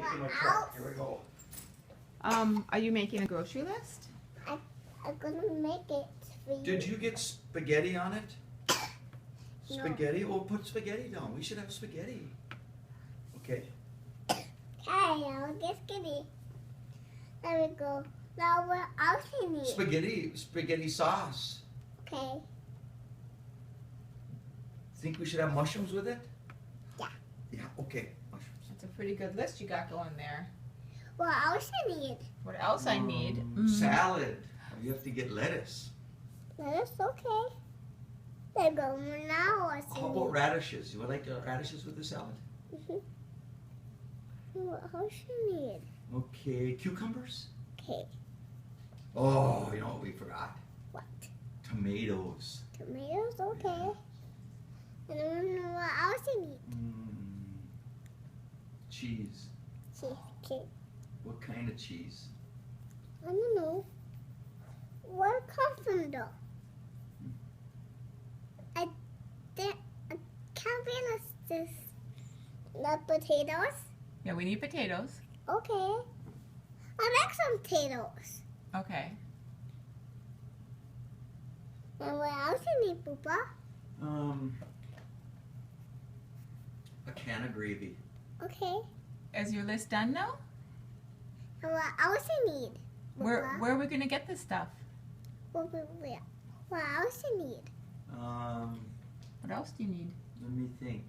Taking my truck. Here we go. Are you making a grocery list? I'm gonna make it for you. Did you get spaghetti on it? No. Spaghetti? Oh, put spaghetti down. We should have spaghetti. Okay. Okay, I'll get skinny. There we go. Now what else you need? Spaghetti sauce. Okay. Think we should have mushrooms with it? Yeah. Yeah, okay. Mushrooms. That's a pretty good list you got going there. What else you need? What else I need? Salad. You have to get lettuce. That's okay. There we go. Now what How you about need? radishes? You would like radishes with the salad? What else you need? Okay. Cucumbers? Okay. Oh, you know what we forgot? What? Tomatoes. Tomatoes? Okay. And then what else you need? Cheese. Cheesecake. What kind of cheese? I don't know. Where it come from though? I can't finish this. The potatoes? Yeah, we need potatoes. Okay. I'll make some potatoes. Okay. And what else you need, Poopa? A can of gravy. Okay. Is your list done now? And what else you need? Where Poopa? are we gonna get this stuff? What else you need? Um, What else do you need? let me think.